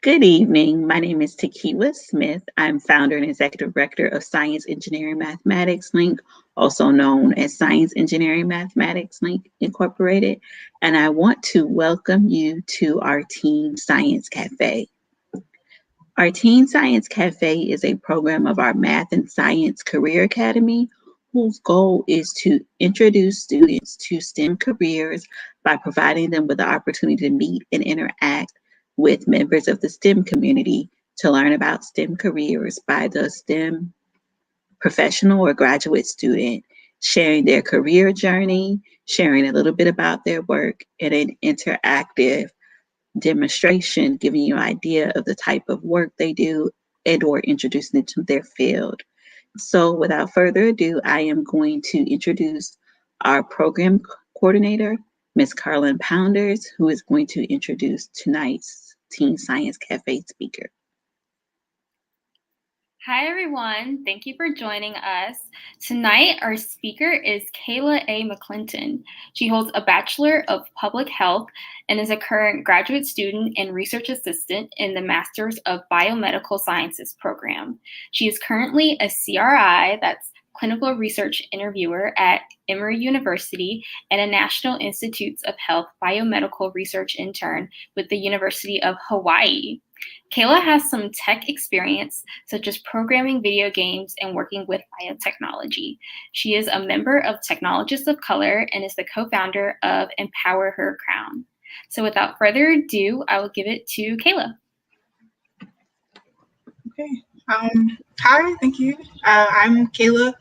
Good evening. My name is Takiwa Smith. I'm founder and executive director of Science Engineering Mathematics Link, also known as Science Engineering Mathematics Link Incorporated. And I want to welcome you to our Teen Science Cafe. Our Teen Science Cafe is a program of our Math and Science Career Academy, whose goal is to introduce students to STEM careers by providing them with the opportunity to meet and interact with members of the STEM community to learn about STEM careers by the STEM professional or graduate student, sharing their career journey, sharing a little bit about their work, and an interactive demonstration giving you an idea of the type of work they do and or introducing them to their field. So without further ado, I am going to introduce our program coordinator, Ms. Carlin Pounders, who is going to introduce tonight's Teen Science Cafe speaker. Hi, everyone. Thank you for joining us. Tonight, our speaker is Khayla McClinton. She holds a Bachelor of Public Health and is a current graduate student and research assistant in the Masters of Biomedical Sciences program. She is currently a CRI, that's Clinical Research Interviewer at Emory University, and a National Institutes of Health Biomedical Research Intern with the University of Hawaii. Kayla has some tech experience, such as programming video games and working with biotechnology. She is a member of Technologists of Color and is the co-founder of Empower Her Crown. So without further ado, I will give it to Kayla. Okay. Hi, thank you. I'm Kayla.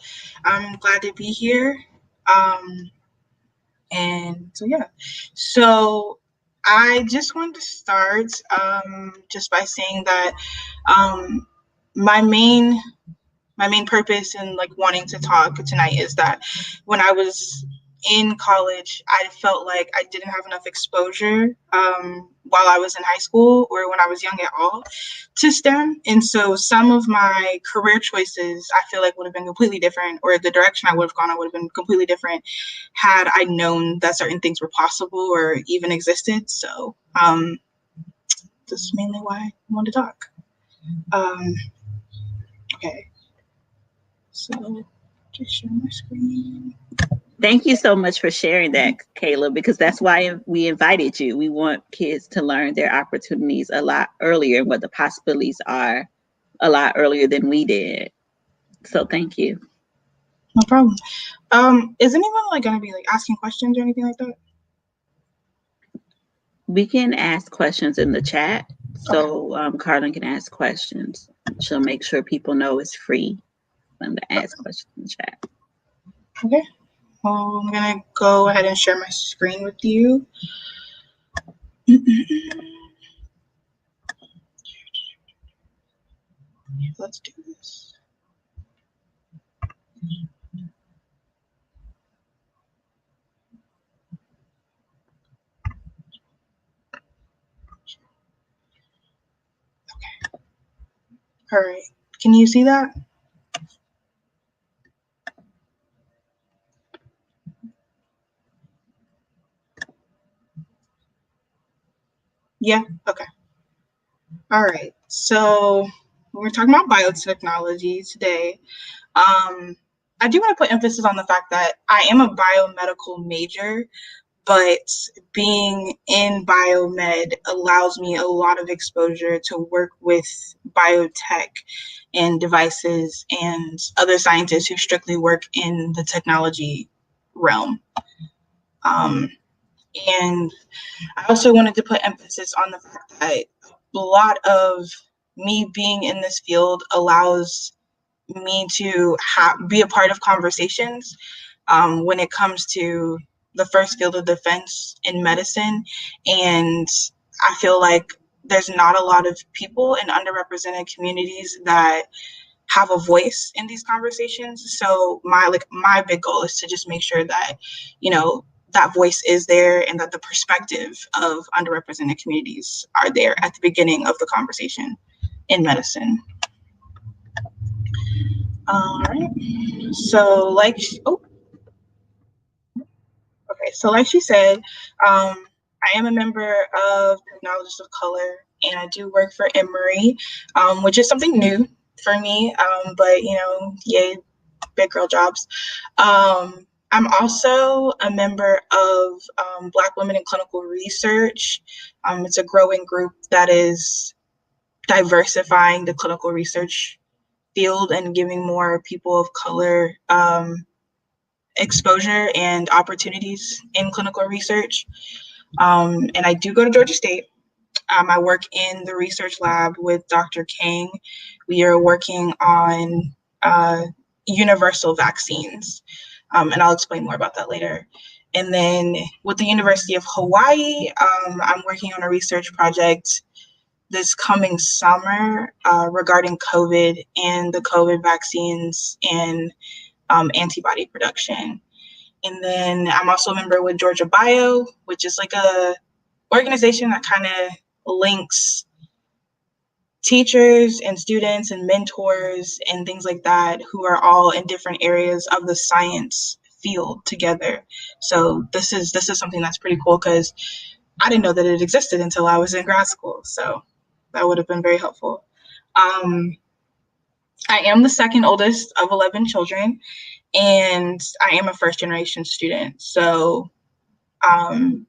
I'm glad to be here. So I just wanted to start just by saying that my main purpose in wanting to talk tonight is that when I was in college, I felt like I didn't have enough exposure while I was in high school or when I was young at all to STEM. And so some of my career choices I feel like would have been completely different, or the direction I would have gone, I would have been completely different had I known that certain things were possible or even existed. So this is mainly why I wanted to talk. Okay. So just share my screen. Thank you so much for sharing that, Kayla, because that's why we invited you. We want kids to learn their opportunities a lot earlier and what the possibilities are a lot earlier than we did. So thank you. No problem. Is anyone going to be asking questions or anything like that? We can ask questions in the chat. So Carlin can ask questions. She'll make sure people know it's free for them to ask questions in the chat. Okay. Well, I'm going to go ahead and share my screen with you. Let's do this. Okay. All right. Can you see that? Yeah. Okay. All right. So we're talking about biotechnology today. I do want to put emphasis on the fact that I am a biomedical major, but being in biomed allows me a lot of exposure to work with biotech and devices and other scientists who strictly work in the technology realm. And I also wanted to put emphasis on the fact that a lot of me being in this field allows me to be a part of conversations when it comes to the first field of defense in medicine. And I feel like there's not a lot of people in underrepresented communities that have a voice in these conversations. So my big goal is to just make sure that, that voice is there and that the perspective of underrepresented communities are there at the beginning of the conversation in medicine. All right. So like she said, I am a member of Technologists of Color, and I do work for Emory, which is something new for me, but yay, big girl jobs. I'm also a member of Black Women in Clinical Research. It's a growing group that is diversifying the clinical research field and giving more people of color exposure and opportunities in clinical research. And I do go to Georgia State. I work in the research lab with Dr. King. We are working on universal vaccines, and I'll explain more about that later. And then with the University of Hawaii, I'm working on a research project this coming summer regarding COVID and the COVID vaccines and antibody production. And then I'm also a member with Georgia Bio, which is like a organization that kind of links teachers and students and mentors and things like that who are all in different areas of the science field together. So this is something that's pretty cool because I didn't know that it existed until I was in grad school. So that would have been very helpful. I am the second oldest of 11 children, and I am a first generation student. So I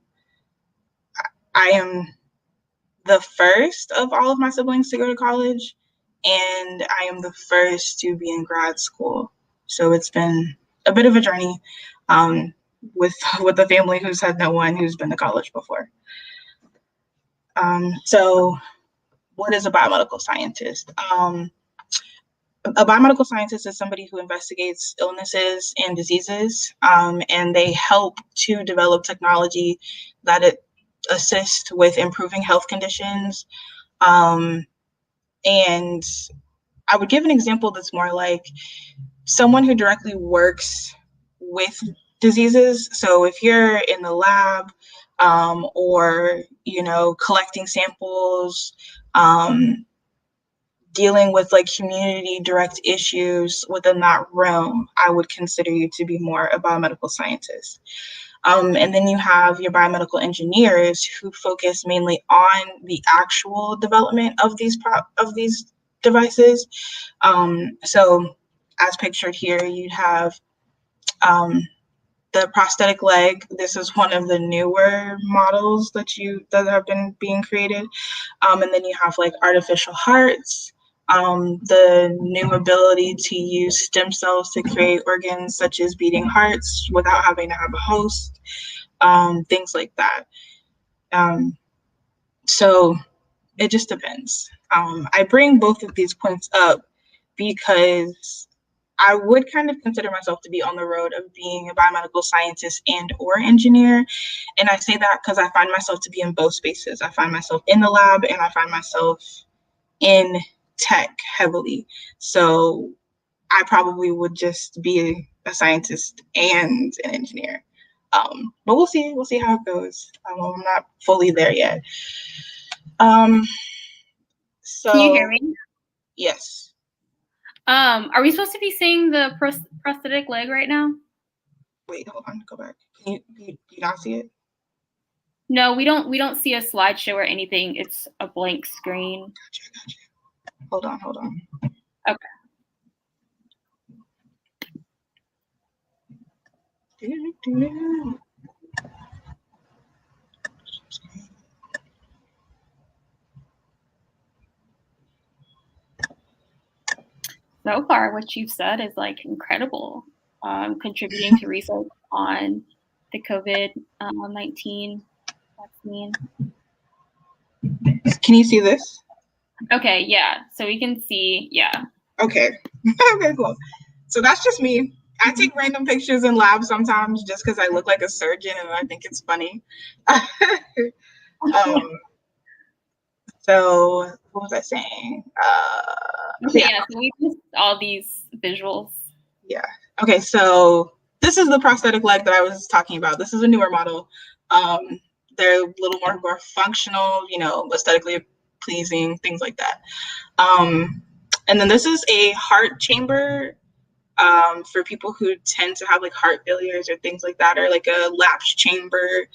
am the first of all of my siblings to go to college, and I am the first to be in grad school. So it's been a bit of a journey with a family who's had no one who's been to college before. So what is a biomedical scientist? A biomedical scientist is somebody who investigates illnesses and diseases, and they help to develop technology that assist with improving health conditions. And I would give an example that's more like someone who directly works with diseases. So if you're in the lab or, collecting samples, dealing with like community direct issues within that realm, I would consider you to be more a biomedical scientist. And then you have your biomedical engineers who focus mainly on the actual development of these devices. So as pictured here, you have the prosthetic leg. This is one of the newer models that have been being created. And then you have like artificial hearts, the new ability to use stem cells to create organs such as beating hearts without having to have a host, things like that. So it just depends. I bring both of these points up because I would kind of consider myself to be on the road of being a biomedical scientist and or engineer. And I say that because I find myself to be in both spaces. I find myself in the lab and I find myself in tech heavily. So I probably would just be a scientist and an engineer. But we'll see how it goes. I'm not fully there yet. So can you hear me? Yes. Are we supposed to be seeing the prosthetic leg right now? Wait, hold on, go back. Can you not see it? No, we don't see a slideshow or anything. It's a blank screen. Gotcha. Hold on. Okay. So far, what you've said is like incredible, contributing to research on the COVID-19 vaccine. Can you see this? Okay, yeah. So we can see, yeah. Okay. Okay, cool. So that's just me. I take random pictures in labs sometimes just because I look like a surgeon and I think it's funny. So what was I saying? Okay, yeah. So we missed all these visuals. Yeah. Okay, so this is the prosthetic leg that I was talking about. This is a newer model. They're a little more functional, aesthetically pleasing, things like that. And then this is a heart chamber for people who tend to have like heart failures or things like that, or like a lapsed chamber,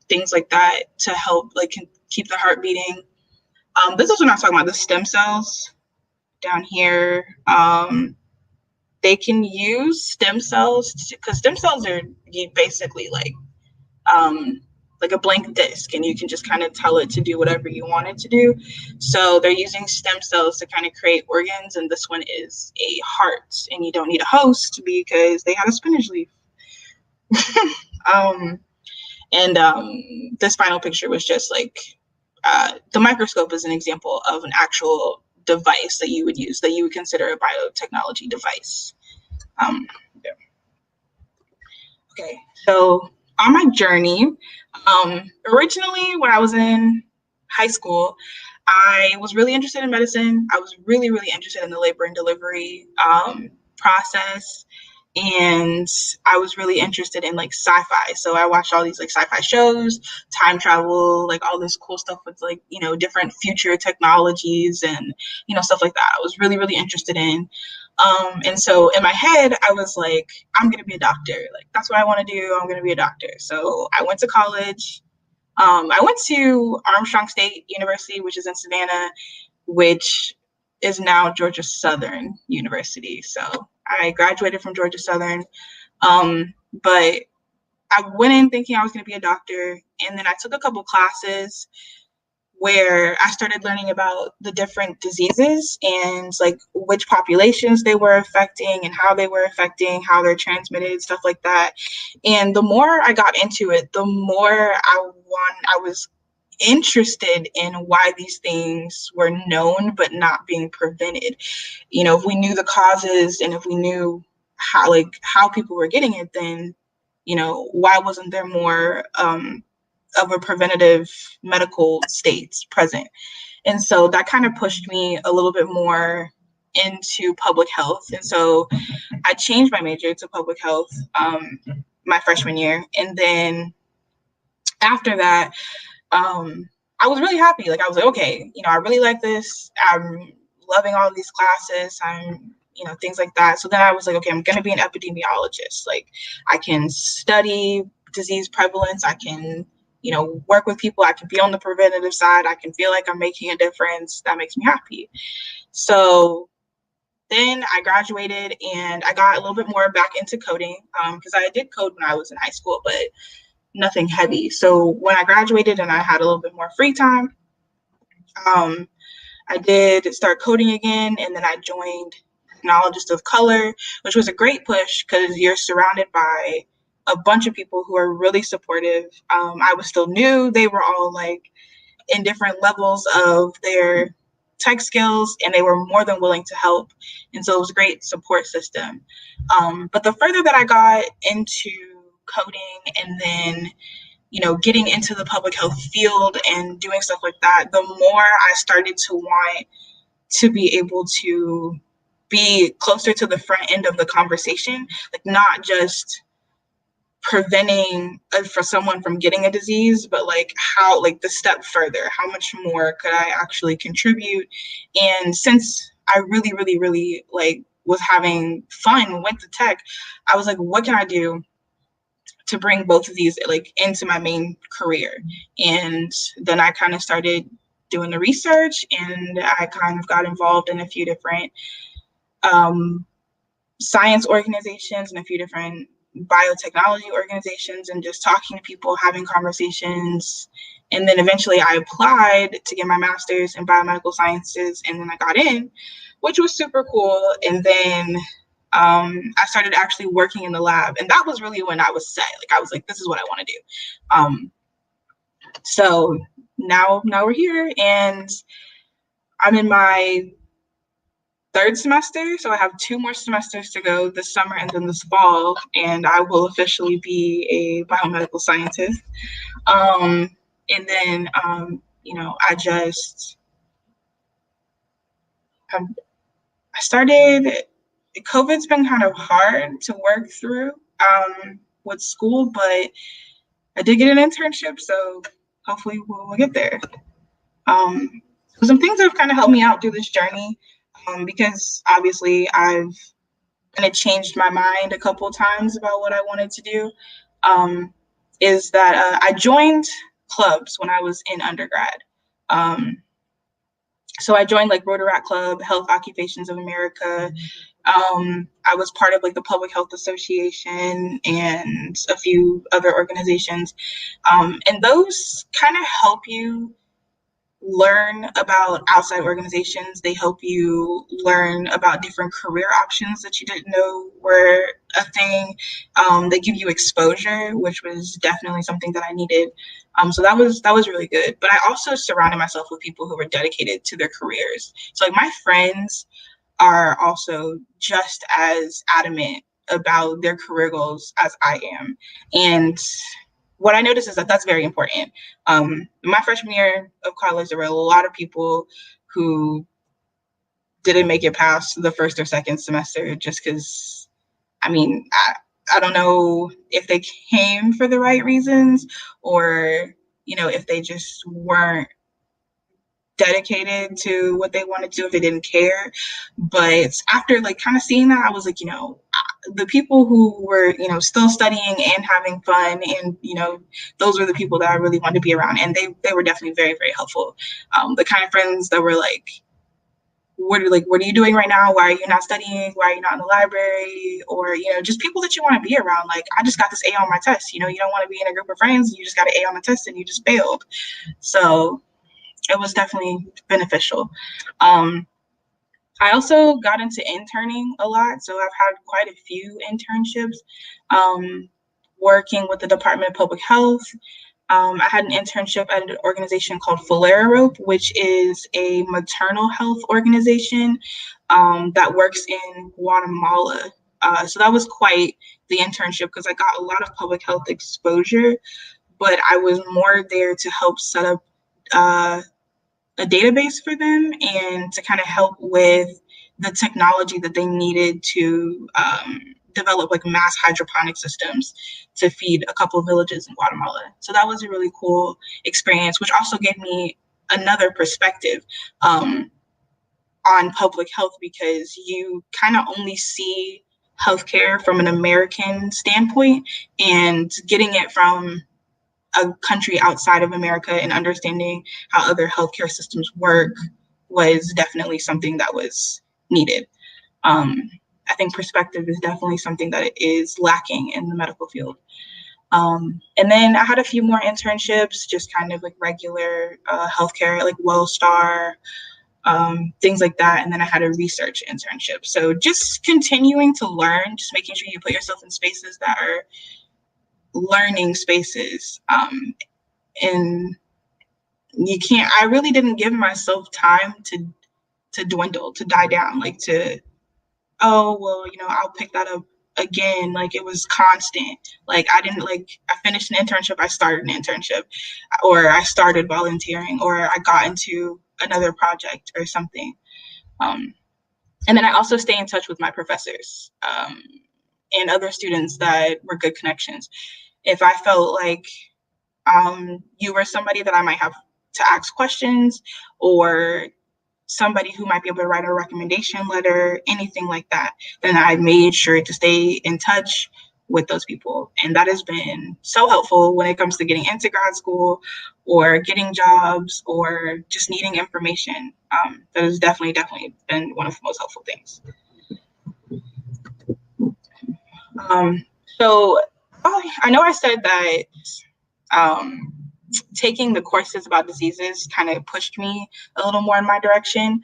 things like that, to help like keep the heart beating. This is what I'm talking about, the stem cells down here. They can use stem cells because stem cells are basically like a blank disc, and you can just kind of tell it to do whatever you want it to do. So they're using stem cells to kind of create organs, and this one is a heart, and you don't need a host because they had a spinach leaf. This final picture was just like the microscope is an example of an actual device that you would use, that you would consider a biotechnology device. Yeah. Okay, so on my journey, originally when I was in high school, I was really interested in medicine. I was really, really interested in the labor and delivery process. And I was really interested in like sci-fi. So I watched all these like sci-fi shows, time travel, like all this cool stuff with like, you know, different future technologies and, you know, stuff like that. I was really, really interested in. And so in my head, I was like, I'm going to be a doctor. Like, that's what I want to do. I'm going to be a doctor. So I went to college. I went to Armstrong State University, which is in Savannah, which is now Georgia Southern University. So I graduated from Georgia Southern. But I went in thinking I was going to be a doctor. And then I took a couple classes where I started learning about the different diseases and like which populations they were affecting and how they were affecting, how they're transmitted, stuff like that. And the more I got into it, the more I was interested in why these things were known but not being prevented. You know, if we knew the causes and if we knew how people were getting it, then, you know, why wasn't there more of a preventative medical state present? And so that kind of pushed me a little bit more into public health. And so I changed my major to public health my freshman year. And then after that, I was really happy. Like, I was like, okay, you know, I really like this. I'm loving all these classes. You know, things like that. So then I was like, okay, I'm going to be an epidemiologist. Like, I can study disease prevalence. I can, you know, work with people. I can be on the preventative side. I can feel like I'm making a difference. That makes me happy. So then I graduated and I got a little bit more back into coding because I did code when I was in high school, but nothing heavy. So when I graduated and I had a little bit more free time, I did start coding again, and then I joined Technologists of Color, which was a great push because you're surrounded by a bunch of people who are really supportive. I was still new. They were all like in different levels of their tech skills, and they were more than willing to help. And so it was a great support system. But the further that I got into coding and then, you know, getting into the public health field and doing stuff like that, the more I started to want to be able to be closer to the front end of the conversation, like not just preventing for someone from getting a disease, but like how, like the step further, how much more could I actually contribute? And since I really, really, really like was having fun with the tech, I was like, what can I do to bring both of these like into my main career? And then I kind of started doing the research, and I kind of got involved in a few different science organizations and a few different biotechnology organizations, and just talking to people, having conversations. And then eventually I applied to get my master's in biomedical sciences, and then I got in, which was super cool. And then I started actually working in the lab, and that was really when I was set. Like, I was like, this is what I want to do. So now we're here, and I'm in my third semester, so I have 2 more semesters to go this summer and then this fall, and I will officially be a biomedical scientist. And then, you know, I started. COVID's been kind of hard to work through with school, but I did get an internship, so hopefully we'll get there. So some things that have kind of helped me out through this journey, because obviously I've and it changed my mind a couple times about what I wanted to do, is that I joined clubs when I was in undergrad. So I joined like Rotaract Club, Health Occupations of America. I was part of like the Public Health Association and a few other organizations. And those kind of help you learn about outside organizations. They help you learn about different career options that you didn't know were a thing. They give you exposure, which was definitely something that I needed. So that was really good. But I also surrounded myself with people who were dedicated to their careers. So like my friends are also just as adamant about their career goals as I am. And what I noticed is that that's very important. My freshman year of college, there were a lot of people who didn't make it past the first or second semester just because, I don't know if they came for the right reasons or, if they just weren't dedicated to what they wanted to, if they didn't care. But after like kind of seeing that, I was like, the people who were, still studying and having fun, and those were the people that I really wanted to be around, and they were definitely very, very helpful. The kind of friends that were like, what are you doing right now? Why are you not studying? Why are you not in the library? Or just people that you want to be around. Like, I just got this A on my test. You don't want to be in a group of friends. You just got an A on the test and you just failed. So it was definitely beneficial. I also got into interning a lot, so I've had quite a few internships, working with the Department of Public Health. I had an internship at an organization called Rope, which is a maternal health organization that works in Guatemala. So that was quite the internship because I got a lot of public health exposure, but I was more there to help set up a database for them and to kind of help with the technology that they needed to develop like mass hydroponic systems to feed a couple of villages in Guatemala. So that was a really cool experience, which also gave me another perspective on public health, because you kind of only see healthcare from an American standpoint, and getting it from a country outside of America and understanding how other healthcare systems work was definitely something that was needed. I think perspective is definitely something that is lacking in the medical field. And then I had a few more internships, just kind of like regular healthcare, like WellStar, things like that. And then I had a research internship. So just continuing to learn, just making sure you put yourself in spaces that are learning spaces. And I really didn't give myself time to dwindle, to die down, like I'll pick that up again. Like it was constant. Like I finished an internship, I started an internship, or I started volunteering, or I got into another project or something. And then I also stay in touch with my professors and other students that were good connections. If I felt like you were somebody that I might have to ask questions, or somebody who might be able to write a recommendation letter, anything like that, then I made sure to stay in touch with those people. And that has been so helpful when it comes to getting into grad school or getting jobs or just needing information. That has definitely been one of the most helpful things. So I know I said that taking the courses about diseases kind of pushed me a little more in my direction.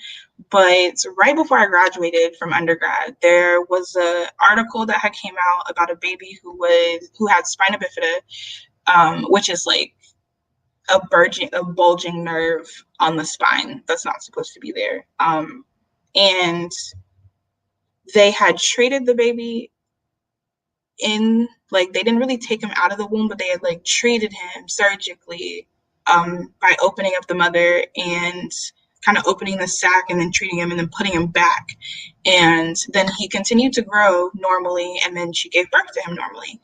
But right before I graduated from undergrad, there was an article that had came out about a baby who had spina bifida, which is like a bulging nerve on the spine that's not supposed to be there. And they had treated the baby they didn't really take him out of the womb, but they had like treated him surgically by opening up the mother and kind of opening the sac and then treating him and then putting him back. And then he continued to grow normally, and then she gave birth to him normally.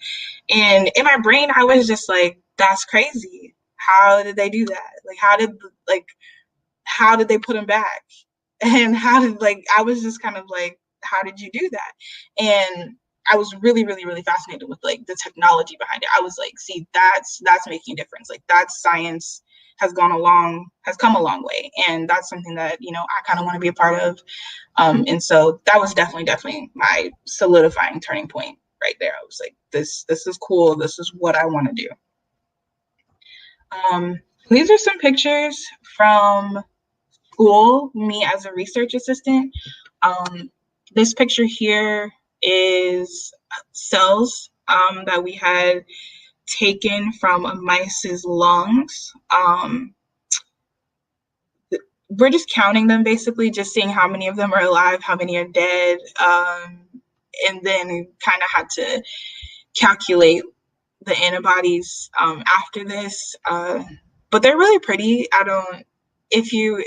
And in my brain, I was just like, that's crazy. How did they do that? How did they put him back? And I was just kind of like, how did you do that? And I was really, really, really fascinated with like the technology behind it. I was like, see, that's making a difference. Like that science has come a long way. And that's something that, you know, I kind of want to be a part of. And so that was definitely my solidifying turning point right there. I was like, this is cool. This is what I want to do. These are some pictures from school, me as a research assistant. This picture here is cells that we had taken from a mice's lungs. We're just counting them, basically, just seeing how many of them are alive, how many are dead, and then kind of had to calculate the antibodies after this. But they're really pretty. If you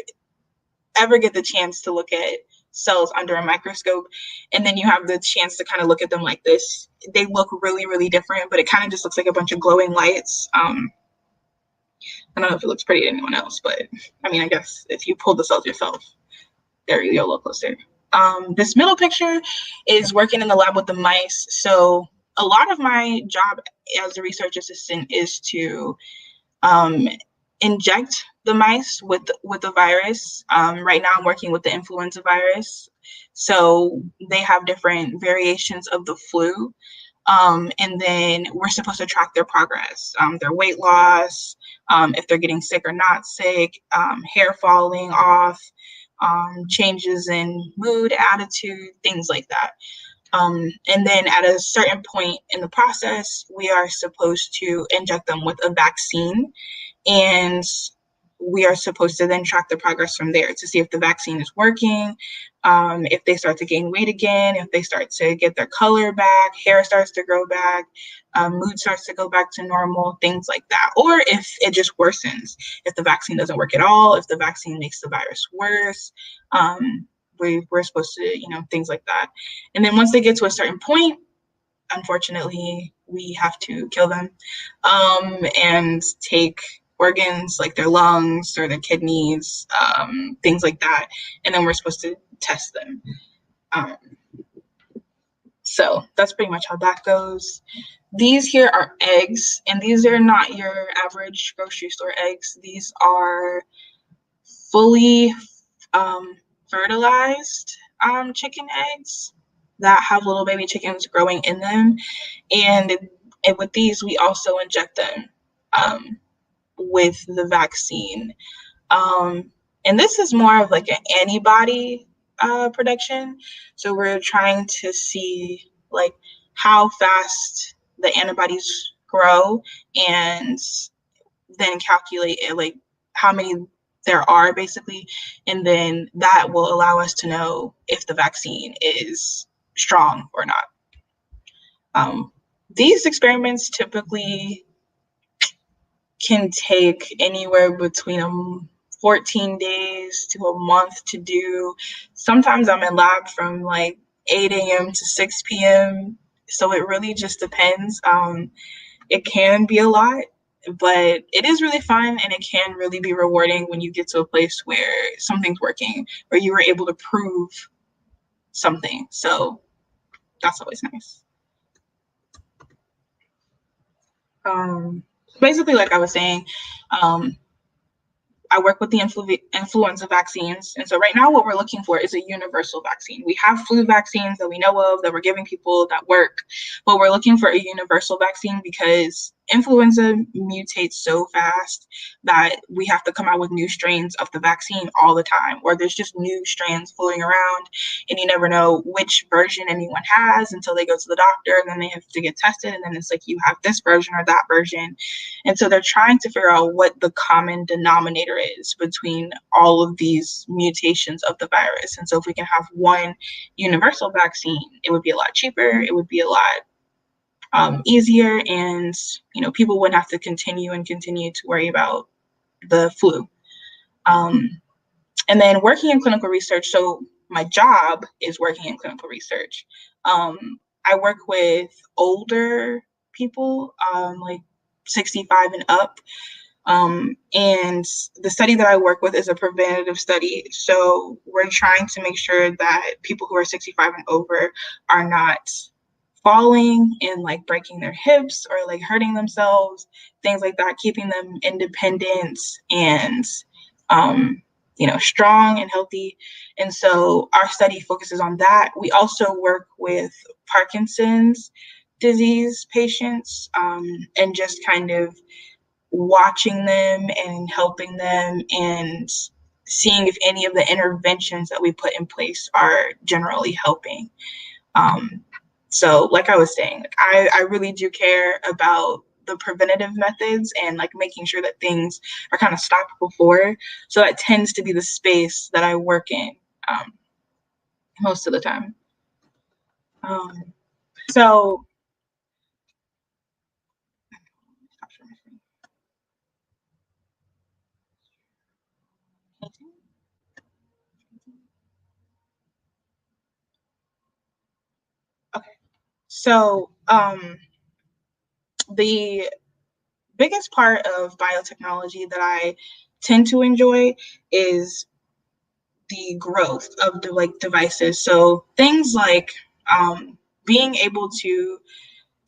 ever get the chance to look at cells under a microscope and then you have the chance to kind of look at them like this, they look really, really different, but it kind of just looks like a bunch of glowing lights. I don't know if it looks pretty to anyone else, but I mean, I guess if you pull the cells yourself, there you'll look closer. This middle picture is working in the lab with the mice. So a lot of my job as a research assistant is to inject the mice with the virus. Right now I'm working with the influenza virus. So they have different variations of the flu. And then we're supposed to track their progress, their weight loss, if they're getting sick or not sick, hair falling off, changes in mood, attitude, things like that. And then at a certain point in the process, we are supposed to inject them with a vaccine, and we are supposed to then track the progress from there to see if the vaccine is working, if they start to gain weight again, if they start to get their color back, hair starts to grow back, mood starts to go back to normal, things like that. Or if it just worsens, if the vaccine doesn't work at all, if the vaccine makes the virus worse, we're supposed to, things like that. And then once they get to a certain point, unfortunately, we have to kill them and take organs like their lungs or their kidneys, things like that. And then we're supposed to test them. So that's pretty much how that goes. These here are eggs, and these are not your average grocery store eggs. These are fully fertilized chicken eggs that have little baby chickens growing in them. And with these, we also inject them with the vaccine. And this is more of like an antibody production. So we're trying to see like how fast the antibodies grow and then calculate it, like how many there are basically. And then that will allow us to know if the vaccine is strong or not. These experiments typically can take anywhere between 14 days to a month to do. Sometimes I'm in lab from like 8 a.m. to 6 p.m. So it really just depends. It can be a lot, but it is really fun, and it can really be rewarding when you get to a place where something's working, or you were able to prove something. So that's always nice. Basically, like I was saying, I work with the influenza vaccines. And so right now what we're looking for is a universal vaccine. We have flu vaccines that we know of that we're giving people that work, but we're looking for a universal vaccine because influenza mutates so fast that we have to come out with new strains of the vaccine all the time, or there's just new strands floating around and you never know which version anyone has until they go to the doctor, and then they have to get tested, and then it's like you have this version or that version. And so they're trying to figure out what the common denominator is between all of these mutations of the virus. And so if we can have one universal vaccine, it would be a lot cheaper, it would be a lot easier, and people wouldn't have to continue to worry about the flu. And then working in clinical research, so my job is working in clinical research. I work with older people, like 65 and up. And the study that I work with is a preventative study. So we're trying to make sure that people who are 65 and over are not falling and like breaking their hips or like hurting themselves, things like that, keeping them independent and, strong and healthy. And so our study focuses on that. We also work with Parkinson's disease patients, and just kind of watching them and helping them and seeing if any of the interventions that we put in place are generally helping. So like I was saying, I really do care about the preventative methods and like making sure that things are kind of stopped before. So that tends to be the space that I work in most of the time. So okay. So the biggest part of biotechnology that I tend to enjoy is the growth of the like devices. So things like being able to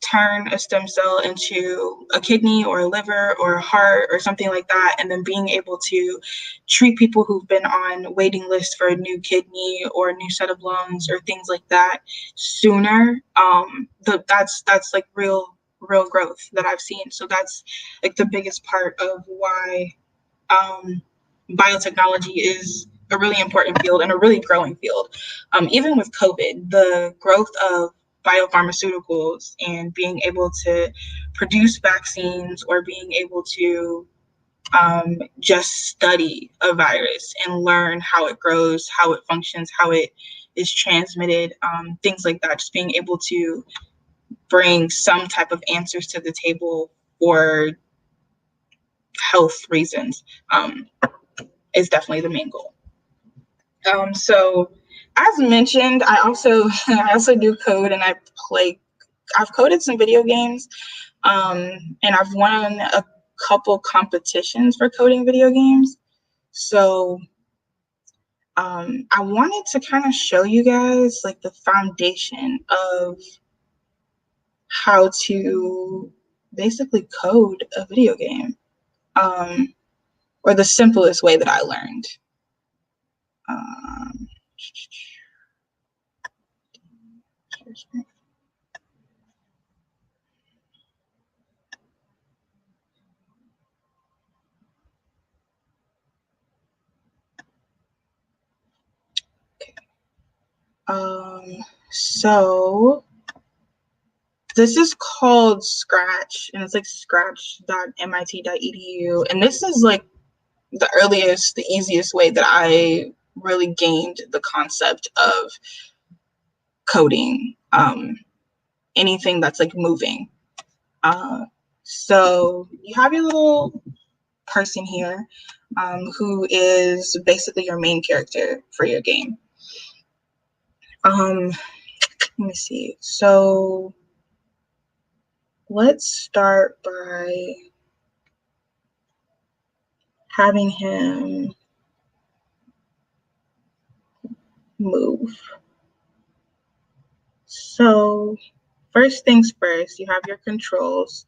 turn a stem cell into a kidney or a liver or a heart or something like that, and then being able to treat people who've been on waiting lists for a new kidney or a new set of lungs or things like that sooner. That's like real growth that I've seen. So that's like the biggest part of why biotechnology is a really important field and a really growing field. Even with COVID, the growth of biopharmaceuticals and being able to produce vaccines or being able to just study a virus and learn how it grows, how it functions, how it is transmitted, things like that, just being able to bring some type of answers to the table for health reasons is definitely the main goal. So as mentioned, I also do code, and I've coded some video games, and I've won a couple competitions for coding video games. So I wanted to kind of show you guys like the foundation of how to basically code a video game, or the simplest way that I learned. So this is called Scratch, and it's like scratch.mit.edu. And this is like the easiest way that I really gained the concept of coding, anything that's like moving. So you have your little person here, who is basically your main character for your game. Let me see. So let's start by having him move. So first things first, you have your controls.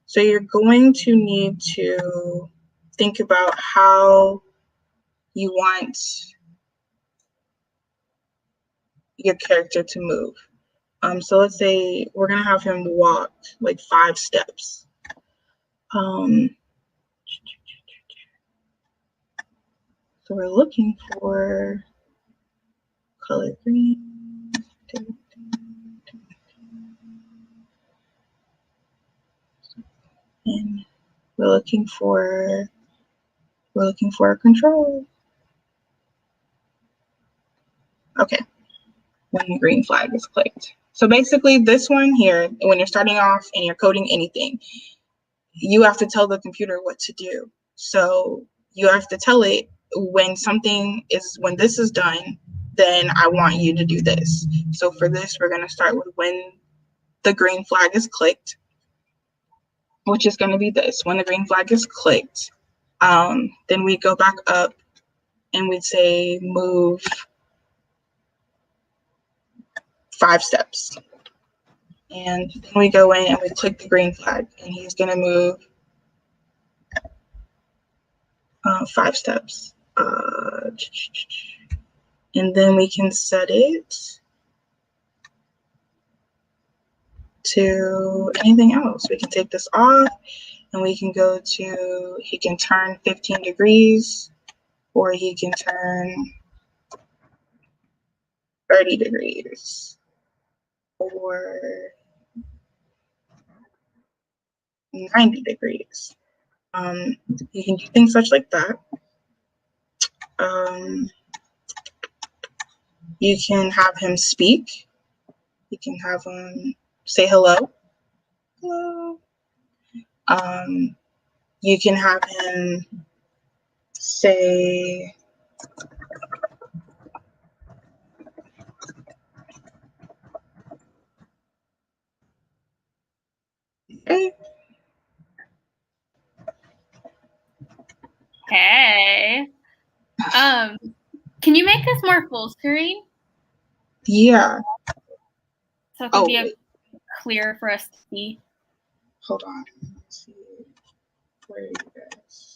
So you're going to need to think about how you want your character to move. So let's say we're gonna have him walk like 5 steps. So we're looking for color green. And we're looking for a control. Okay, when the green flag is clicked. So basically this one here, when you're starting off and you're coding anything, you have to tell the computer what to do. So you have to tell it when this is done, then I want you to do this. So for this, we're gonna start with when the green flag is clicked, which is gonna be this. When the green flag is clicked, Then we go back up and we'd say move 5 steps. And then we go in and we click the green flag, and he's going to move 5 steps. And then we can set it to anything else. We can take this off and we can go to, he can turn 15 degrees, or he can turn 30 degrees, or 90 degrees. You can do things such like that. You can have him speak. You can have him say hello. Hello. You can have him say, hey. Hey. Can you make this more full screen? Yeah. So it can be clear for us to see. Hold on. Let's see. Where are you guys?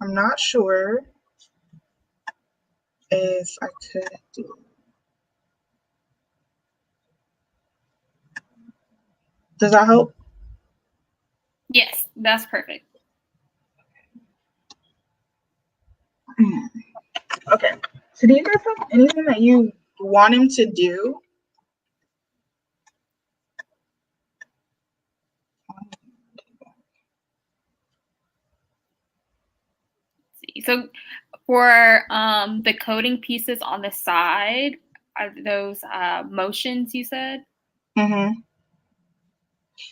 I'm not sure if I could do it. Does that help? Yes, that's perfect. Okay. So do you guys have anything that you want him to do? So for the coding pieces on the side, are those motions you said? Mm-hmm.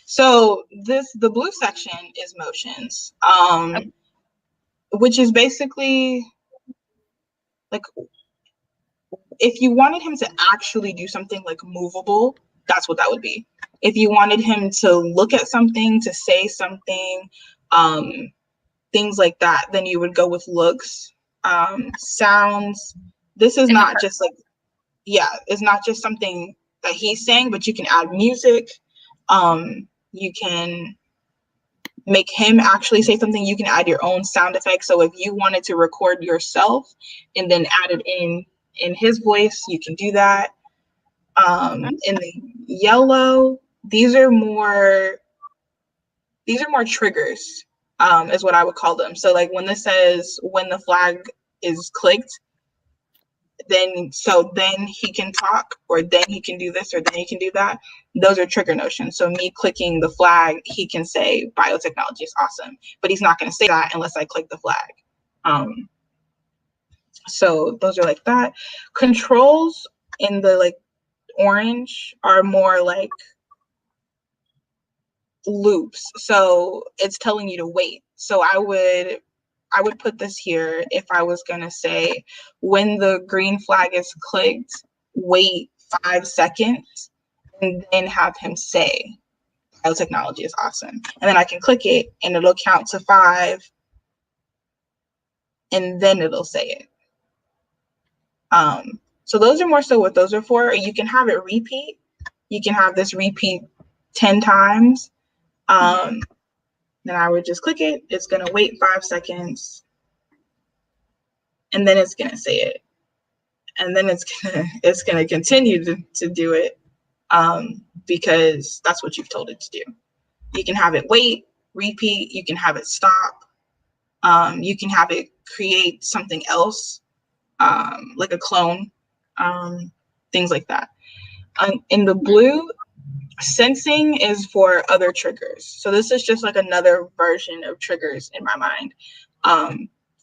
So the blue section is motions, Okay. which is basically like if you wanted him to actually do something like movable, that's what that would be. If you wanted him to look at something, to say something, things like that, then you would go with looks. Sounds. This is not just like, yeah, it's not just something that he's saying, but you can add music. You can make him actually say something. You can add your own sound effects. So if you wanted to record yourself and then add it in his voice, you can do that. In the yellow, these are more triggers, is what I would call them. So like when this says when the flag is clicked, then he can talk, or then he can do this, or then he can do that. Those are trigger notions. So me clicking the flag, he can say biotechnology is awesome, but he's not going to say that unless I click the flag. So those are like that. Controls in the like orange are more like loops. So it's telling you to wait. So I would put this here if I was going to say when the green flag is clicked, wait 5 seconds and then have him say biotechnology is awesome. And then I can click it and it'll count to 5 and then it'll say it. So those are more so what those are for. You can have it repeat. You can have this repeat 10 times. Then I would just click it. It's going to wait 5 seconds. And then it's going to say it. And then it's going to continue to do it because that's what you've told it to do. You can have it wait, repeat. You can have it stop. You can have it create something else, like a clone, things like that. In the blue, sensing is for other triggers. So this is just like another version of triggers in my mind.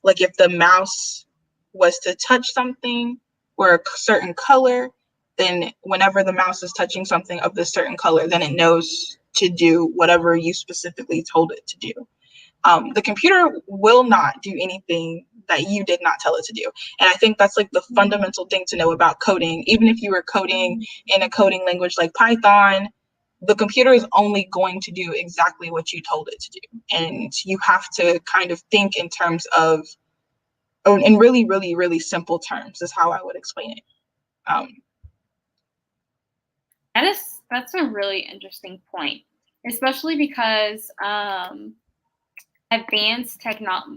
Like if the mouse was to touch something or a certain color, then whenever the mouse is touching something of this certain color, then it knows to do whatever you specifically told it to do. The computer will not do anything that you did not tell it to do. And I think that's like the fundamental thing to know about coding. Even if you were coding in a coding language like Python, the computer is only going to do exactly what you told it to do. And you have to kind of think in terms of, in really, really, really simple terms is how I would explain it. That's a really interesting point, especially because advanced technology,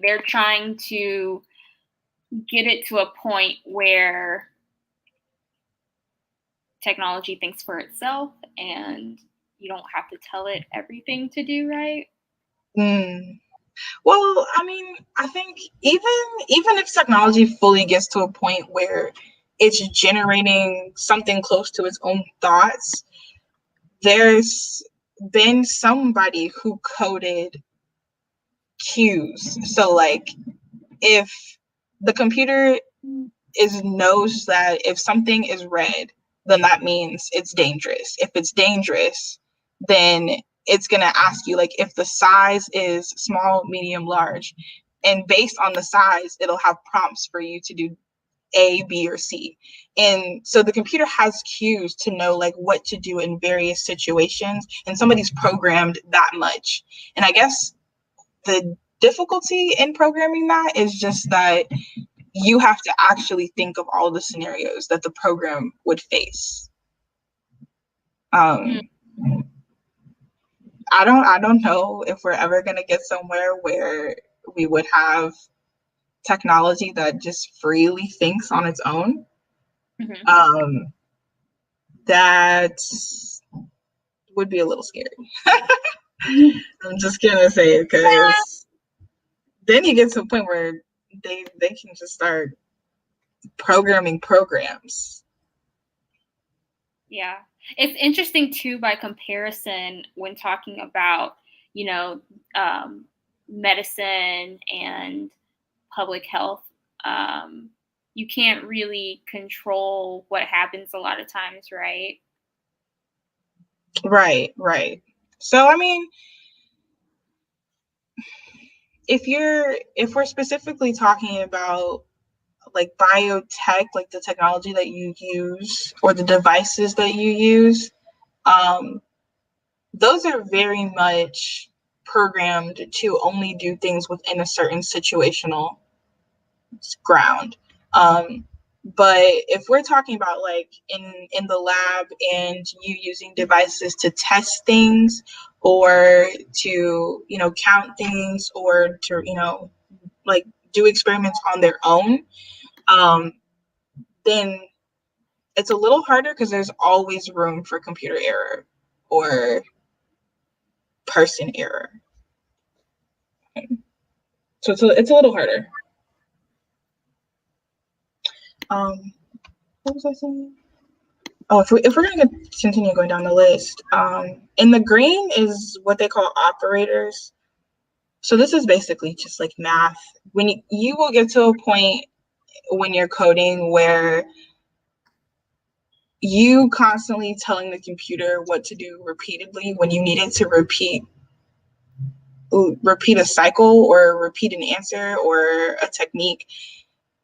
they're trying to get it to a point where technology thinks for itself and you don't have to tell it everything to do, right? Well, I mean, I think even if technology fully gets to a point where it's generating something close to its own thoughts, there's been somebody who coded cues. So like if the computer knows that if something is red, then that means it's dangerous. If it's dangerous, then it's going to ask you like if the size is small, medium, large, and based on the size, it'll have prompts for you to do A, B, or C. And so the computer has cues to know like what to do in various situations, and somebody's programmed that much. And I guess the difficulty in programming that is just that you have to actually think of all the scenarios that the program would face. I don't know if we're ever going to get somewhere where we would have technology that just freely thinks on its own. Mm-hmm. That would be a little scary. I'm just gonna say it because then you get to a point where they can just start programming programs. Yeah, it's interesting too by comparison when talking about medicine and public health. You can't really control what happens a lot of times, right? Right. So I mean, if we're specifically talking about like biotech, like the technology that you use or the devices that you use, those are very much programmed to only do things within a certain situational ground. But if we're talking about like in the lab and you using devices to test things or to count things or to like do experiments on their own, then it's a little harder because there's always room for computer error or person error. So it's a little harder. What was I saying? Oh, if we're gonna continue going down the list, in the green is what they call operators. So this is basically just like math. When you will get to a point when you're coding where you constantly telling the computer what to do repeatedly when you need it to repeat a cycle or repeat an answer or a technique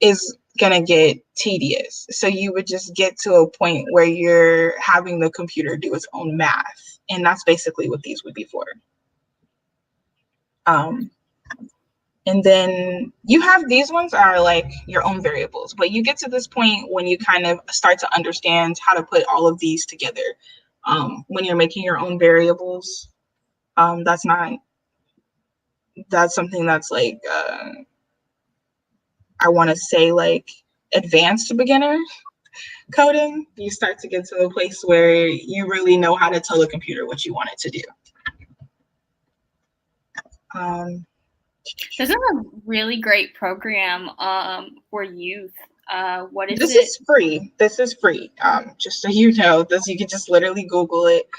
is gonna get tedious. So you would just get to a point where you're having the computer do its own math, and that's basically what these would be for. And then you have these ones are like your own variables, but you get to this point when you kind of start to understand how to put all of these together. When you're making your own variables, that's something that's like I want to say like advanced beginner coding. You start to get to a place where you really know how to tell the computer what you want it to do. This is a really great program for youth. What is this it? This is free. Just so you know, you can just literally Google it.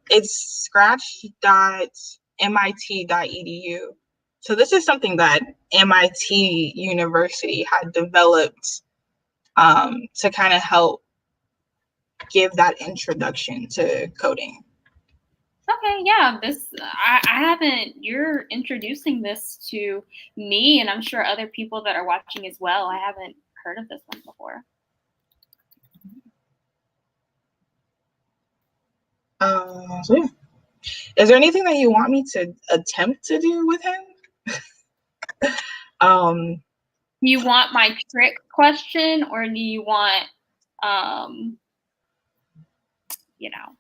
It's scratch.mit.edu. So this is something that MIT University had developed to kind of help give that introduction to coding. Okay, yeah, I haven't, you're introducing this to me and I'm sure other people that are watching as well. I haven't heard of this one before. So yeah. Is there anything that you want me to attempt to do with him? Do you want my trick question, or do you want, you know?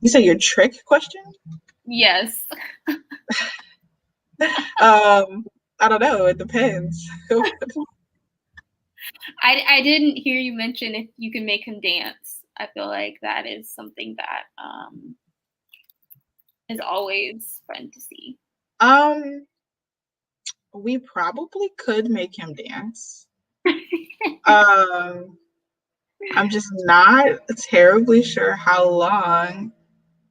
You say your trick question? Yes. I don't know. It depends. I didn't hear you mention if you can make him dance. I feel like that is something that is always fun to see. We probably could make him dance. I'm just not terribly sure how long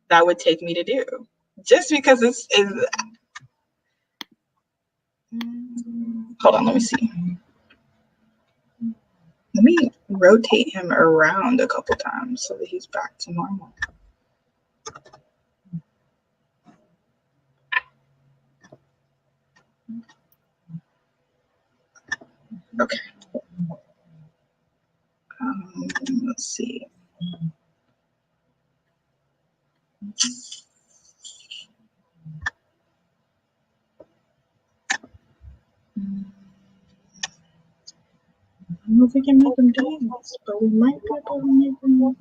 that would take me to do. Just because it's hold on, let me see. Let me rotate him around a couple times so that he's back to normal. Okay. Let's see. I don't know if we can make them dance, but we might be able to make them walk.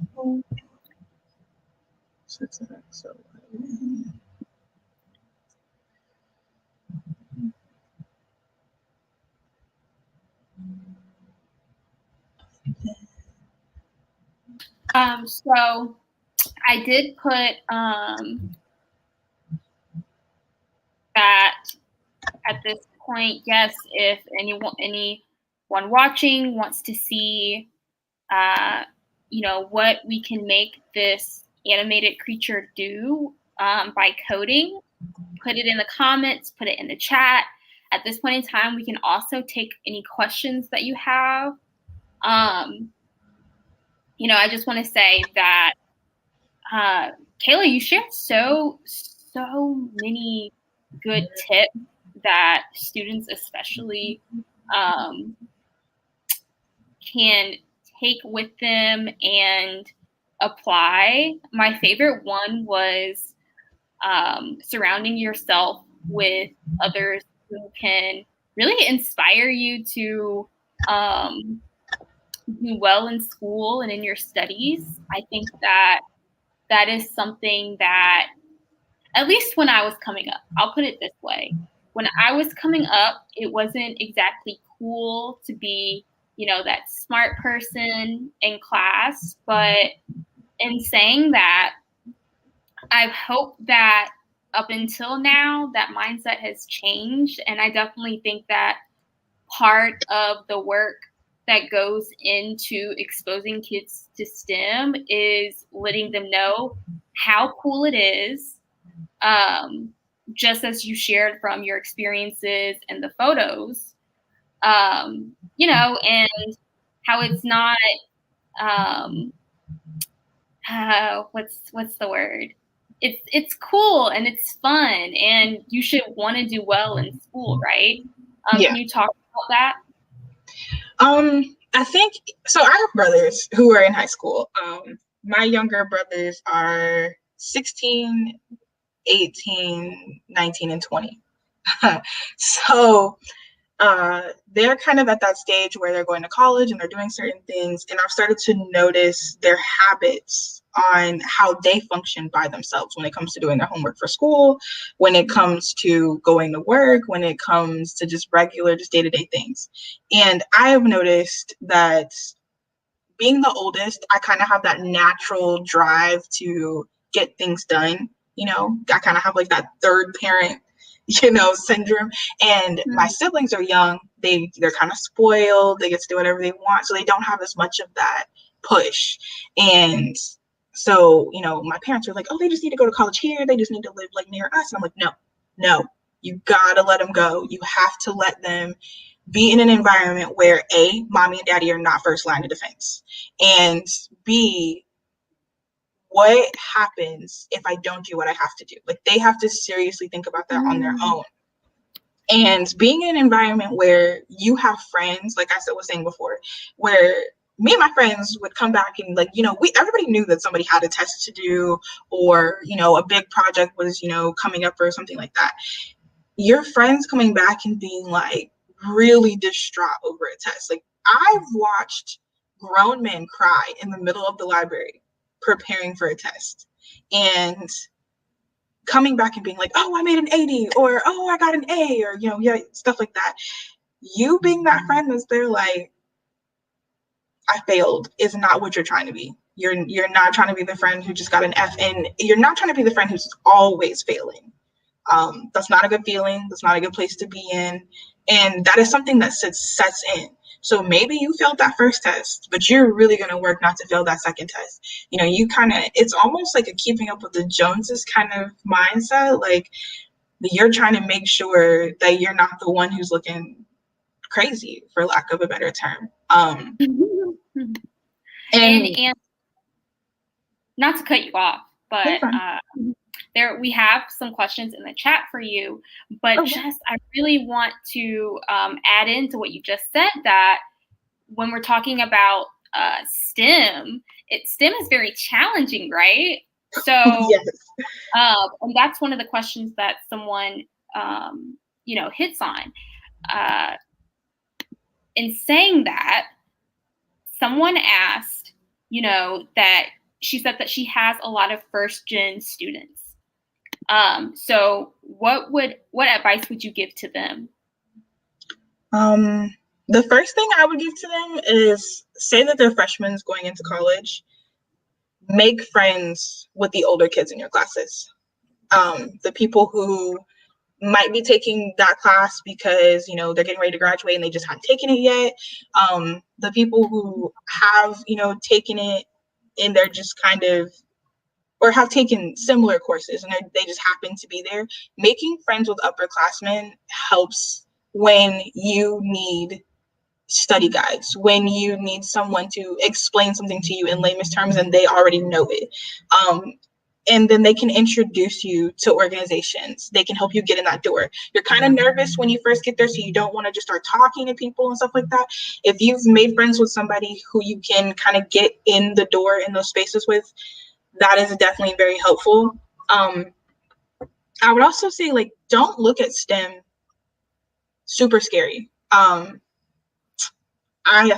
So I did put that at this point, yes, if anyone watching wants to see, what we can make this animated creature do by coding, put it in the comments, put it in the chat. At this point in time, we can also take any questions that you have. I just want to say that, Kayla, you shared so many good tips that students especially can take with them and apply. My favorite one was surrounding yourself with others who can really inspire you to do well in school and in your studies. I think that is something that, at least when I was coming up, I'll put it this way. When I was coming up, it wasn't exactly cool to be, that smart person in class. But in saying that, I hope that up until now, that mindset has changed. And I definitely think that part of the work that goes into exposing kids to STEM is letting them know how cool it is, just as you shared from your experiences and the photos, and how it's not, what's the word? It's cool and it's fun, and you should want to do well in school, right? Yeah. Can you talk about that? I think so. I have brothers who are in high school. My younger brothers are 16, 18, 19, and 20. So they're kind of at that stage where they're going to college and they're doing certain things. And I've started to notice their habits on how they function by themselves when it comes to doing their homework for school, when it comes to going to work, when it comes to just regular, just day-to-day things. And I have noticed that being the oldest, I kind of have that natural drive to get things done. I kind of have like that third parent syndrome. And my siblings are young. They're kind of spoiled. They get to do whatever they want. So they don't have as much of that push. And so, my parents are like, oh, they just need to go to college here. They just need to live like near us. And I'm like, no, you gotta let them go. You have to let them be in an environment where A, mommy and daddy are not first line of defense. And B, what happens if I don't do what I have to do? Like, they have to seriously think about that on their own. And being in an environment where you have friends, like I was saying before, where me and my friends would come back and like, everybody knew that somebody had a test to do, or, a big project was, coming up or something like that. Your friends coming back and being like really distraught over a test. Like, I've watched grown men cry in the middle of the library preparing for a test and coming back and being like, oh, I made an 80, or oh, I got an A, or stuff like that. You being that friend that's there like, I failed, is not what you're trying to be. You're not trying to be the friend who just got an F, and you're not trying to be the friend who's always failing. That's not a good feeling. That's not a good place to be in. And that is something that sets in. So maybe you failed that first test, but you're really going to work not to fail that second test. It's almost like a keeping up with the Joneses kind of mindset. Like, you're trying to make sure that you're not the one who's looking crazy, for lack of a better term. And not to cut you off, but there we have some questions in the chat for you. But I really want to add into what you just said, that when we're talking about STEM, STEM is very challenging, right? So, yes. And that's one of the questions that someone hits on. In saying that, someone asked, that she said that she has a lot of first-gen students. So what advice would you give to them? The first thing I would give to them is, say that they're freshmen going into college. Make friends with the older kids in your classes. The people who might be taking that class because, they're getting ready to graduate and they just haven't taken it yet. The people who have, taken it and they're just kind of, or have taken similar courses and they just happen to be there. Making friends with upperclassmen helps when you need study guides, when you need someone to explain something to you in layman's terms and they already know it. And then they can introduce you to organizations. They can help you get in that door. You're kind of nervous when you first get there, so you don't want to just start talking to people and stuff like that. If you've made friends with somebody who you can kind of get in the door in those spaces with, that is definitely very helpful. I would also say, like, don't look at STEM super scary. I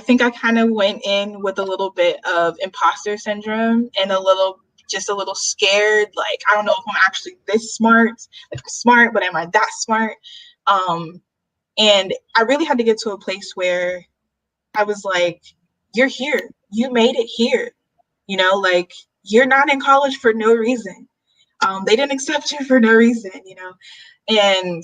think I kind of went in with a little bit of imposter syndrome and a little scared. Like, I don't know if I'm actually this smart. Like, I'm smart, but am I that smart? And I really had to get to a place where I was like, you're here. You made it here. Like, you're not in college for no reason. They didn't accept you for no reason, And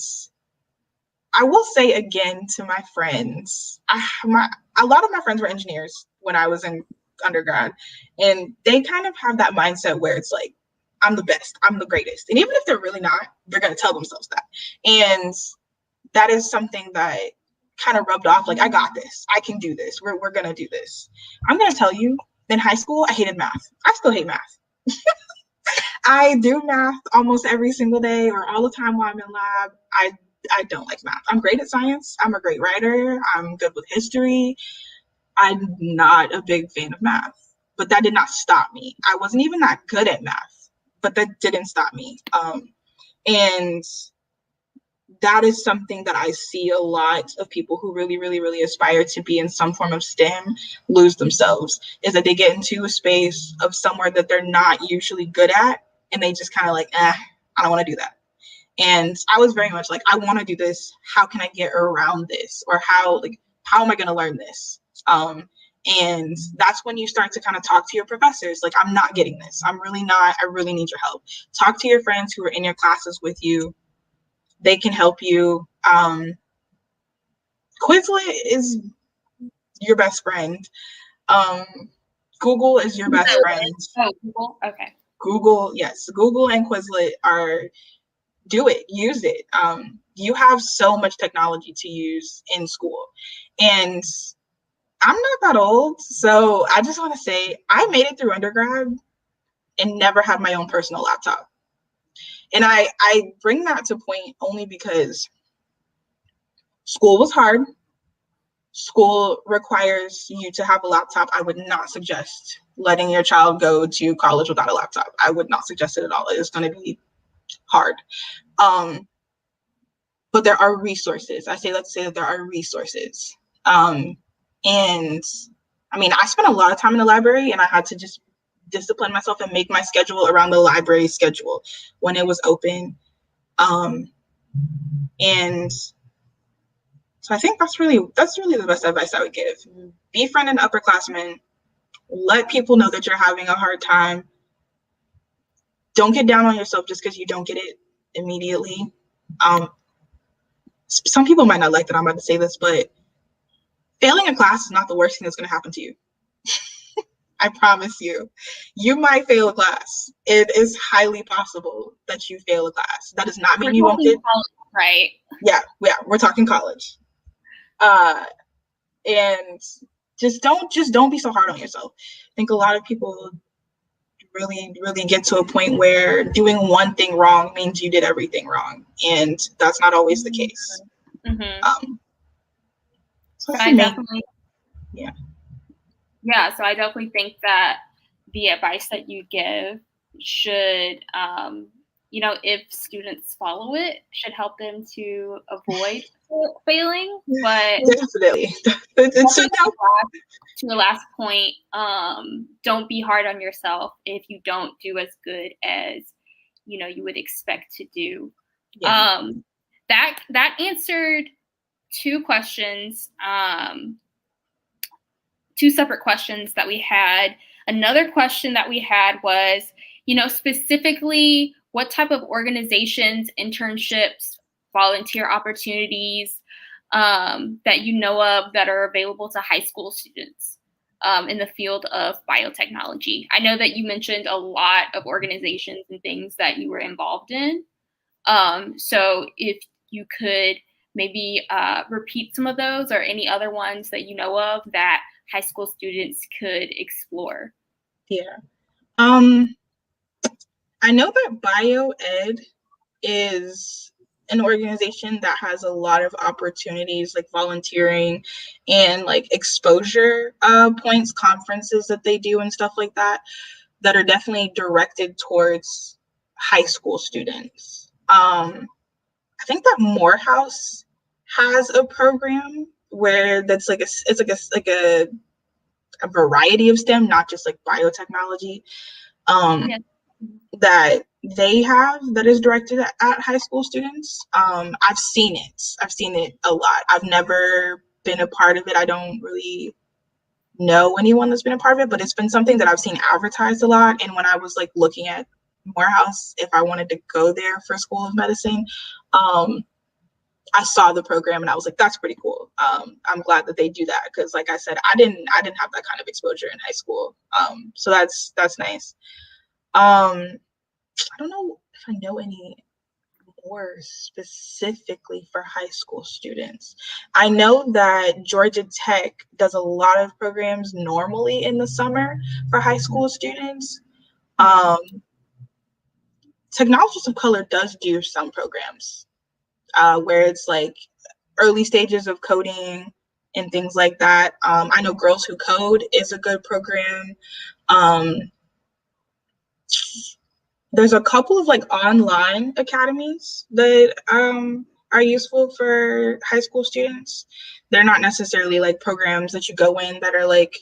I will say again to my friends, a lot of my friends were engineers when I was in undergrad, and they kind of have that mindset where it's like, I'm the best, I'm the greatest. And even if they're really not, they're going to tell themselves that. And that is something that kind of rubbed off, like, I got this, I can do this, we're going to do this. I'm going to tell you, in high school, I hated math. I still hate math. I do math almost every single day or all the time while I'm in lab. I don't like math. I'm great at science. I'm a great writer. I'm good with history. I'm not a big fan of math, but that did not stop me. I wasn't even that good at math, but that didn't stop me. And that is something that I see a lot of people who really, really, really aspire to be in some form of STEM lose themselves, is that they get into a space of somewhere that they're not usually good at, and they just kind of like, I don't want to do that. And I was very much like, I want to do this. How can I get around this? Or how am I going to learn this? And that's when you start to kind of talk to your professors. Like, I'm not getting this. I'm really not. I really need your help. Talk to your friends who are in your classes with you. They can help you. Quizlet is your best friend. Google is your best friend. Oh, Google? Okay. Google, yes. Google and Quizlet do it, use it. You have so much technology to use in school. And I'm not that old, so I just want to say I made it through undergrad and never had my own personal laptop. And I bring that to point only because school was hard. school requires you to have a laptop, I would not suggest letting your child go to college without a laptop. I would not suggest it at all. It's going to be hard. But there are resources. Let's say that there are resources. And I mean, I spent a lot of time in the library, and I had to just discipline myself and make my schedule around the library schedule when it was open. And so I think that's really the best advice I would give. Befriend an upperclassman. Let people know that you're having a hard time. Don't get down on yourself just because you don't get it immediately. Some people might not like that I'm about to say this, but failing a class is not the worst thing that's going to happen to you. I promise you. You might fail a class. It is highly possible that you fail a class. That does not mean you won't get college, right? Yeah, we're talking college. And just don't be so hard on yourself. I think a lot of people really get to a point where doing one thing wrong means you did everything wrong, and that's not always the case. Mm-hmm. So I definitely, yeah. So I definitely think that the advice that you give should, if students follow it, should help them to avoid failing. But definitely, to the last point, don't be hard on yourself if you don't do as good as you would expect to do. Yeah. That answered two questions, two separate questions that we had. Another question that we had was, specifically what type of organizations, internships, volunteer opportunities that you know of that are available to high school students in the field of biotechnology. I know that you mentioned a lot of organizations and things that you were involved in. So if you could maybe repeat some of those or any other ones that you know of that high school students could explore. Yeah. I know that BioEd is an organization that has a lot of opportunities like volunteering and like exposure points, conferences that they do and stuff like that are definitely directed towards high school students. I think that Morehouse has a program where that's like a variety of STEM, not just like biotechnology. That they have that is directed at high school students. I've seen it a lot. I've never been a part of it. I don't really know anyone that's been a part of it, but it's been something that I've seen advertised a lot. And when I was like looking at Morehouse, if I wanted to go there for School of Medicine, I saw the program and I was like, that's pretty cool. I'm glad that they do that because, like I said, I didn't have that kind of exposure in high school. So that's nice. I don't know if I know any more specifically for high school students. I know that Georgia Tech does a lot of programs normally in the summer for high school students. Technologists of Color does do some programs where it's like early stages of coding and things like that. I know Girls Who Code is a good program. There's a couple of like online academies that are useful for high school students. They're not necessarily like programs that you go in that are like,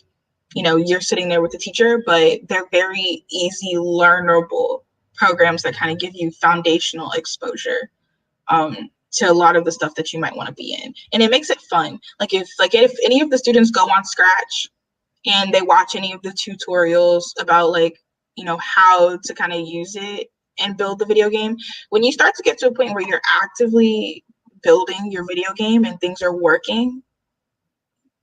you're sitting there with the teacher, but they're very easy learnable programs that kind of give you foundational exposure to a lot of the stuff that you might want to be in. And it makes it fun. Like if any of the students go on Scratch and they watch any of the tutorials about like, how to kind of use it and build the video game. When you start to get to a point where you're actively building your video game and things are working,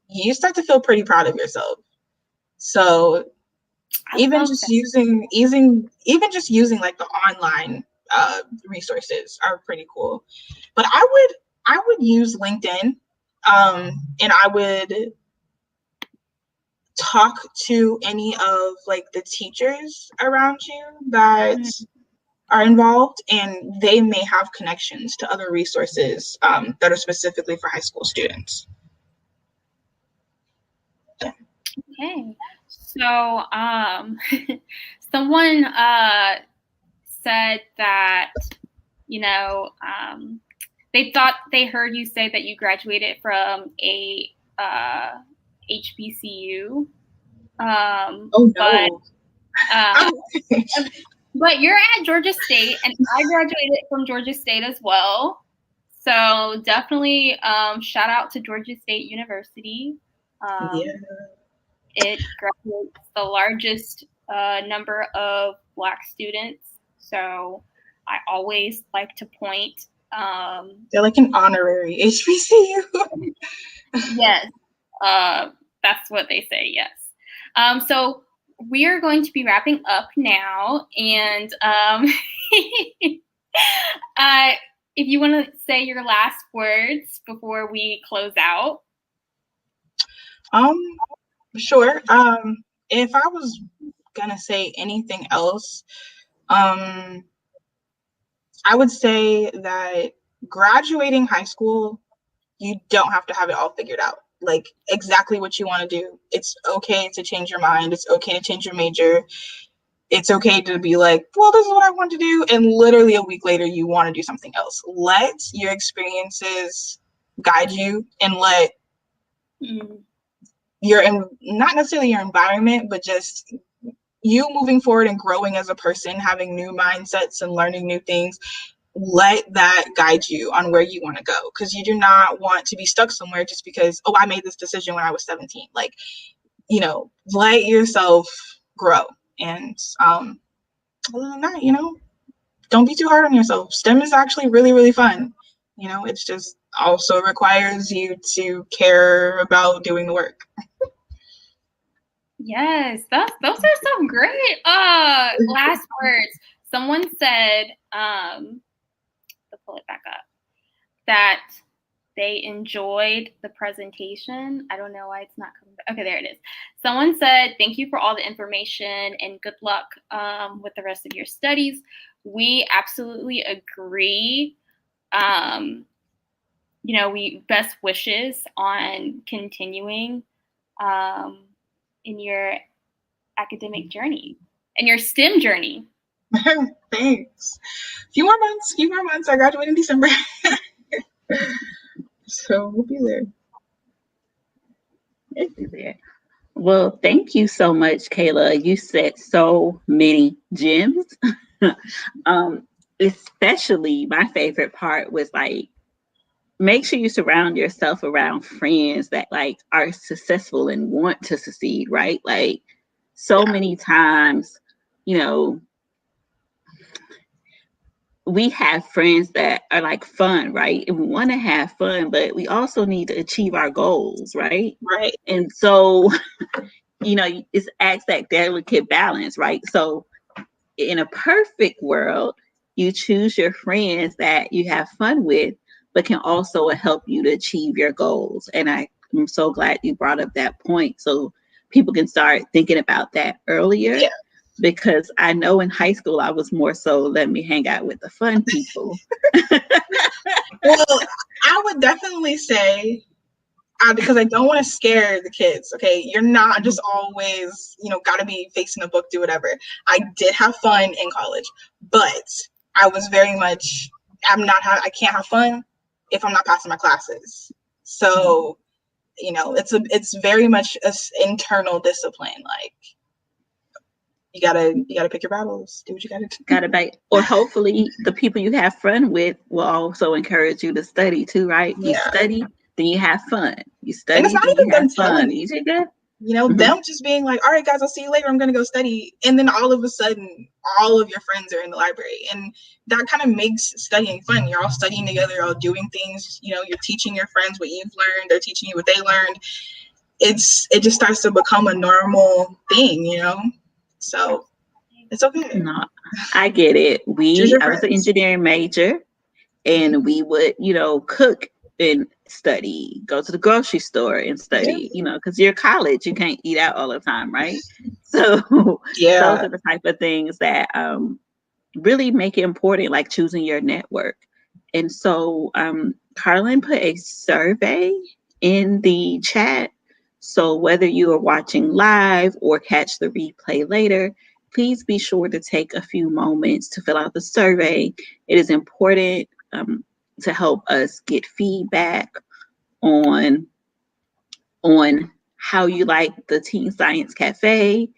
you start to feel pretty proud of yourself. So even just using like the online resources are pretty cool. But I would use LinkedIn, and I would talk to any of like the teachers around you that are involved, and they may have connections to other resources that are specifically for high school students. Okay. So, someone said that, they thought they heard you say that you graduated from a HBCU. Oh no. But you're at Georgia State, and I graduated from Georgia State as well. So definitely shout out to Georgia State University. Yeah. It graduates the largest number of Black students. So I always like to point. They're like an honorary HBCU. Yes, that's what they say, yes. So we are going to be wrapping up now. And if you want to say your last words before we close out. Sure. If I was gonna say anything else, I would say that graduating high school, you don't have to have it all figured out. Like exactly what you want to do. It's okay to change your mind. It's okay to change your major. It's okay to be like, well, this is what I want to do. And literally a week later, you want to do something else. Let your experiences guide you and let not necessarily your environment, but just you moving forward and growing as a person, having new mindsets and learning new things. Let that guide you on where you want to go, because you do not want to be stuck somewhere just because, I made this decision when I was 17. Like, let yourself grow. And other than that, don't be too hard on yourself. STEM is actually really, really fun. It's just also requires you to care about doing the work. Yes, those are some great last words. Someone said, to pull it back up, that they enjoyed the presentation. I don't know why it's not coming back. Okay, there it is. Someone said, thank you for all the information and good luck with the rest of your studies. We absolutely agree. We best wishes on continuing in your academic journey and your STEM journey. Thanks. Few more months. I graduate in December. So we'll be there. Well, thank you so much, Kayla. You said so many gems. Especially my favorite part was like, make sure you surround yourself around friends that like are successful and want to succeed, right? Like so many times, we have friends that are like fun, right? And we want to have fun, but we also need to achieve our goals, right? Right. And so, it's acts that delicate balance, right? So in a perfect world, you choose your friends that you have fun with, but can also help you to achieve your goals. And I'm so glad you brought up that point, so people can start thinking about that earlier. Yeah. Because I know in high school, I was more so let me hang out with the fun people. Well, I would definitely say, because I don't want to scare the kids, okay? You're not just always, got to be facing a book, do whatever. I did have fun in college, but I was very much, I can't have fun if I'm not passing my classes. So, it's very much an internal discipline. Like, you gotta pick your battles. Do what you gotta do. Gotta bite. Or hopefully the people you have fun with will also encourage you to study too, right? Yeah. You study, then you have fun. You study, and it's not then even you them have fun. telling you. Them just being like, all right, guys, I'll see you later. I'm gonna go study. And then all of a sudden, all of your friends are in the library. And that kind of makes studying fun. You're all studying together, you're all doing things, you're teaching your friends what you've learned, they're teaching you what they learned. It just starts to become a normal thing, So it's okay. No, I get it. I was an engineering major, and we would, cook and study, go to the grocery store and study, because you're college, you can't eat out all the time, right? So those are the type of things that really make it important, like choosing your network. And so Carlin put a survey in the chat. So whether you are watching live or catch the replay later, please be sure to take a few moments to fill out the survey. It is important to help us get feedback on how you like the Teen Science Cafe,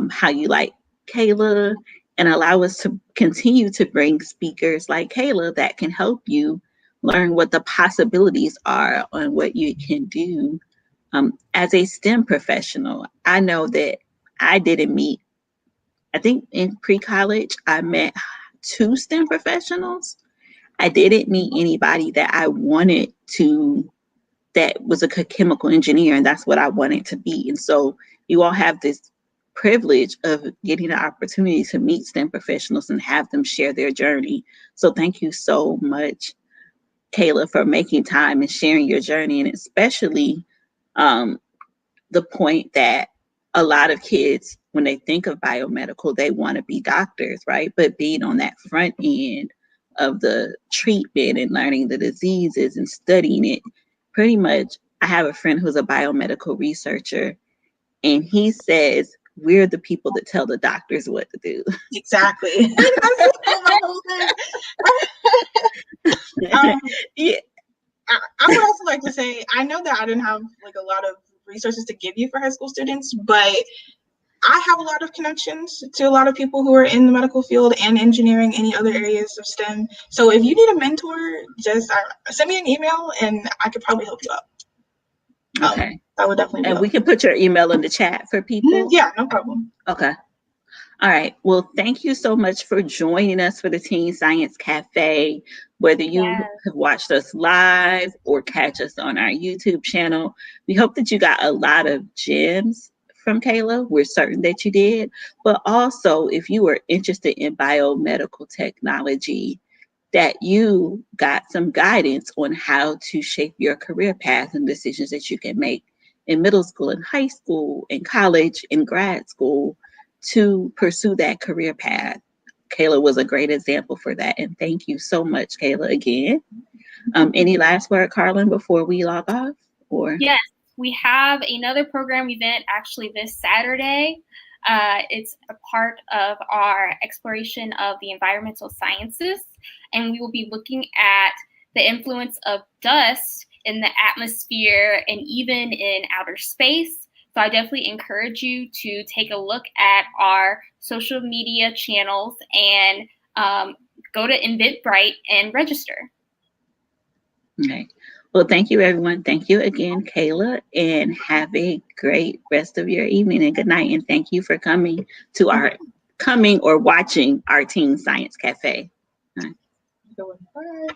how you like Kayla, and allow us to continue to bring speakers like Kayla that can help you learn what the possibilities are on what you can do as a STEM professional. I know that I didn't meet, I think in pre-college, I met 2 STEM professionals. I didn't meet anybody that I wanted to, that was a chemical engineer, and that's what I wanted to be. And so you all have this privilege of getting the opportunity to meet STEM professionals and have them share their journey. So thank you so much, Kayla, for making time and sharing your journey, and especially the point that a lot of kids, when they think of biomedical, they want to be doctors, right? But being on that front end of the treatment and learning the diseases and studying it, pretty much, I have a friend who's a biomedical researcher, and he says, we're the people that tell the doctors what to do. Exactly. Yeah. I would also like to say, I know that I didn't have like a lot of resources to give you for high school students, but I have a lot of connections to a lot of people who are in the medical field and engineering, any other areas of STEM. So if you need a mentor, just send me an email and I could probably help you out. Okay. That would definitely be And helpful. we can put your email in the chat for people. Yeah, no problem. Okay. All right. Well, thank you so much for joining us for the Teen Science Cafe. Whether you have watched us live or catch us on our YouTube channel, we hope that you got a lot of gems from Kayla. We're certain that you did. But also, if you are interested in biomedical technology, that you got some guidance on how to shape your career path and decisions that you can make in middle school and high school, in college, in grad school, to pursue that career path. Kayla was a great example for that. And thank you so much, Kayla, again. Any last word, Carlin, before we log off? Or yes, we have another program event actually this Saturday. It's a part of our exploration of the environmental sciences, and we will be looking at the influence of dust in the atmosphere and even in outer space. So I definitely encourage you to take a look at our social media channels and go to Eventbrite and register. Okay. Well, thank you, everyone. Thank you again, Kayla, and have a great rest of your evening and good night. And thank you for coming or watching our Teen Science Cafe. Bye.